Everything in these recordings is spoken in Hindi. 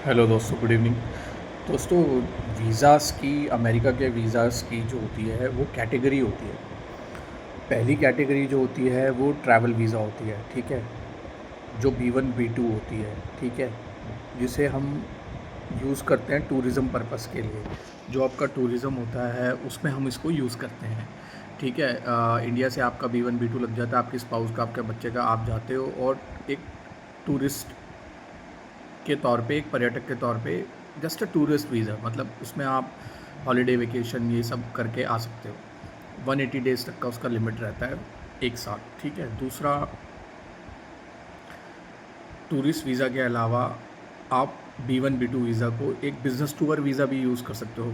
हेलो दोस्तों, गुड इवनिंग। दोस्तों, वीज़ाज़ की, अमेरिका के वीज़ाज़ की जो होती है वो कैटेगरी होती है। पहली कैटेगरी जो होती है वो ट्रैवल वीज़ा होती है, ठीक है, जो B1 B2 होती है, ठीक है, जिसे हम यूज़ करते हैं टूरिज़्म पर्पस के लिए। जो आपका टूरिज़्म होता है उसमें हम इसको यूज़ करते हैं, ठीक है। इंडिया से आपका B1 B2 लग जाता है, आपके स्पाउस का, आपके बच्चे का, आप जाते हो और एक टूरिस्ट के तौर पे, एक पर्यटक के तौर पे, जस्ट अ टूरिस्ट वीज़ा, मतलब उसमें आप हॉलीडे वेकेशन ये सब करके आ सकते हो। 180 डेज़ तक का उसका लिमिट रहता है, एक साल, ठीक है। दूसरा, टूरिस्ट वीज़ा के अलावा आप B1 B2 वीज़ा को एक बिज़नेस टूर वीज़ा भी यूज़ कर सकते हो।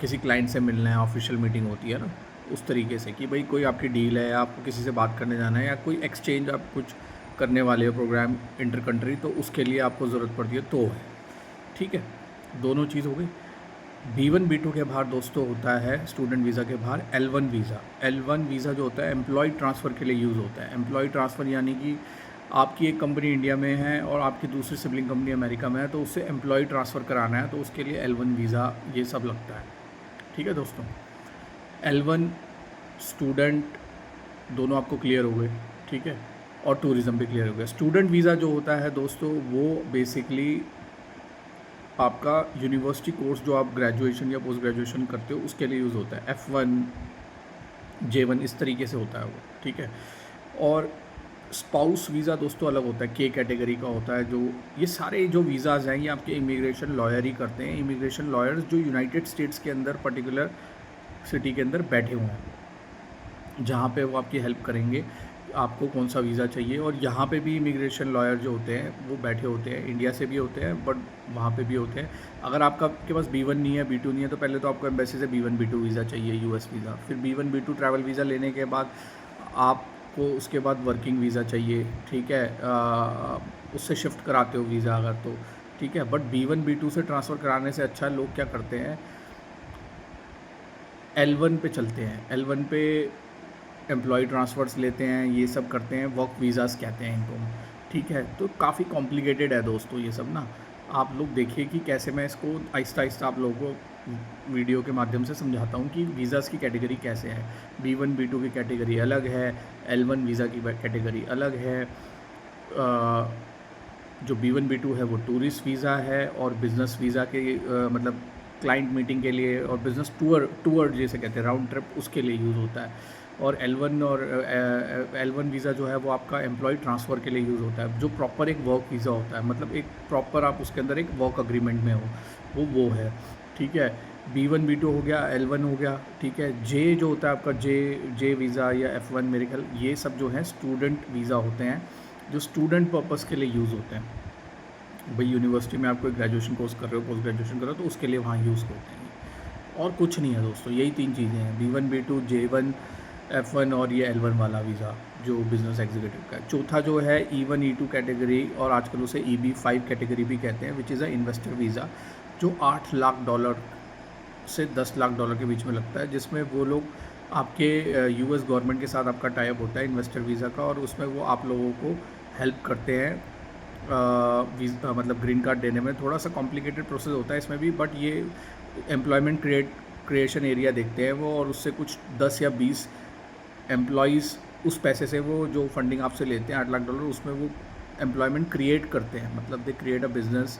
किसी क्लाइंट से मिलना है, ऑफिशियल मीटिंग होती है ना, उस तरीके से कि भाई कोई आपकी डील है, आपको किसी से बात करने जाना है या कोई एक्सचेंज आप कुछ करने वाले हो प्रोग्राम इंटर कंट्री, तो उसके लिए आपको ज़रूरत पड़ती है, तो है, ठीक है। दोनों चीज़ हो गई। B1 B2 के बाहर दोस्तों होता है स्टूडेंट वीज़ा के बाहर L1 वीज़ा। L1 वीज़ा जो होता है एम्प्लॉय ट्रांसफ़र के लिए यूज़ होता है। एम्प्लॉय ट्रांसफ़र यानी कि आपकी एक कंपनी इंडिया में है और आपकी दूसरी सिबलिंग कंपनी अमेरिका में है, तो उससे एम्प्लॉय ट्रांसफ़र कराना है, तो उसके लिए L1 वीज़ा ये सब लगता है, ठीक है दोस्तों। L1 स्टूडेंट दोनों आपको क्लियर हो गए, ठीक है, और टूरिज़्म भी क्लियर हो गया। स्टूडेंट वीज़ा जो होता है दोस्तों वो बेसिकली आपका यूनिवर्सिटी कोर्स जो आप ग्रेजुएशन या पोस्ट ग्रेजुएशन करते हो उसके लिए यूज़ होता है। F1 J1 इस तरीके से होता है वो, ठीक है। और स्पाउस वीज़ा दोस्तों अलग होता है, K कैटेगरी का होता है। जो ये सारे जो वीज़ाज़ हैं ये आपके इमिग्रेशन लॉयर ही करते हैं। इमिग्रेशन लॉयर्स जो यूनाइटेड स्टेट्स के अंदर पर्टिकुलर सिटी के अंदर बैठे हुए हैं, जहाँ पे वो आपकी हेल्प करेंगे आपको कौन सा वीज़ा चाहिए। और यहाँ पे भी इमिग्रेशन लॉयर जो होते हैं वो बैठे होते हैं, इंडिया से भी होते हैं बट वहाँ पे भी होते हैं। अगर आपका के पास B1 नहीं है, B2 नहीं है, तो पहले तो आपको एम्बेसी से B1 B2 वीज़ा चाहिए, US वीज़ा। फिर B1 B2 ट्रैवल वीज़ा लेने के बाद आपको उसके बाद वर्किंग वीज़ा चाहिए, ठीक है। उससे शिफ्ट कराते हो वीज़ा अगर, तो ठीक है। बट B1 B2 से ट्रांसफ़र कराने से अच्छा लोग क्या करते हैं, L1 पे चलते हैं। L1 पे एम्प्लॉय ट्रांसफ़र्स लेते हैं, ये सब करते हैं, वर्क वीज़ाज़ कहते हैं इनको, ठीक है। तो काफ़ी कॉम्प्लिकेटेड है दोस्तों ये सब ना। आप लोग देखिए कि कैसे मैं इसको आहिस्ता-आहिस्ता आप लोगों को वीडियो के माध्यम से समझाता हूँ कि वीज़ाज़ की कैटेगरी कैसे है। B1 B2 की कैटेगरी अलग है, L1 वीज़ा की कैटेगरी अलग है। जो B1 B2 है वो टूरिस्ट वीज़ा है और बिज़नेस वीज़ा के मतलब क्लाइंट मीटिंग के लिए और बिज़नेस टूर जिसे कहते हैं राउंड ट्रिप, उसके लिए यूज़ होता है। और L1 वीज़ा जो है वो आपका एम्प्लॉय ट्रांसफ़र के लिए यूज़ होता है, जो प्रॉपर एक वर्क वीज़ा होता है, मतलब एक प्रॉपर आप उसके अंदर एक वर्क अग्रीमेंट में हो, वो है, ठीक है। B1 B2 हो गया, L1 हो गया, ठीक है। जे जो होता है आपका जे वीज़ा या F1 मेरे ख्याल, ये सब जो है स्टूडेंट वीज़ा होते हैं, जो स्टूडेंट पर्पस के लिए यूज़ होते हैं। भाई यूनिवर्सिटी में आप कोई ग्रेजुएशन कोर्स कर रहे हो, पोस्ट ग्रेजुएशन कर रहे हो, तो उसके लिए वहाँ यूज़ करते हैं। और कुछ नहीं है दोस्तों, यही 3 चीज़ें हैं, B1 B2 J1 F1 और ये L1 वाला वीज़ा जो बिज़नेस एग्जीक्यूटिव का है। चौथा जो है E1 E2 कैटेगरी, और आजकल उसे EB5 कैटेगरी भी कहते हैं, which is a investor visa, जो $8 लाख से $10 लाख के बीच में लगता है, जिसमें वो लोग आपके US गवर्नमेंट के साथ आपका टाई अप होता है इन्वेस्टर वीज़ा का, और उसमें वो आप लोगों को हेल्प करते हैं मतलब ग्रीन कार्ड देने में। थोड़ा सा कॉम्प्लिकेटेड प्रोसेस होता है इसमें भी, बट ये एम्प्लॉयमेंट क्रिएशन एरिया देखते हैं वो, और उससे कुछ 10 या 20 एम्प्लॉयज़ उस पैसे से, वो जो फंडिंग आपसे लेते हैं $8 लाख, उसमें वो एम्प्लॉयमेंट क्रिएट करते हैं, मतलब दे क्रिएट अ बिज़नेस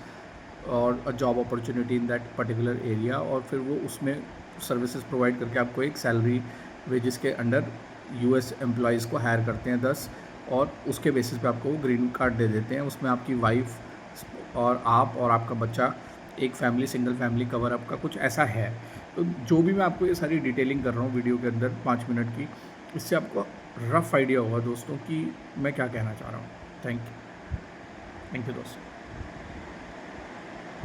और a job opportunity in that particular area, और फिर वो उसमें सर्विसेज प्रोवाइड करके आपको एक सैलरी वेजेस के अंडर US एम्प्लॉयज़ को हायर करते हैं 10, और उसके बेसिस पे आपको वो ग्रीन कार्ड दे देते हैं। उसमें आपकी वाइफ और आप और आपका बच्चा, एक फैमिली, सिंगल फैमिली कवर आपका कुछ ऐसा है। तो जो भी मैं आपको ये सारी डिटेलिंग कर रहा हूँ वीडियो के अंदर 5 मिनट की, इससे आपको रफ़ आइडिया होगा दोस्तों कि मैं क्या कहना चाह रहा हूँ। थैंक यू दोस्तों।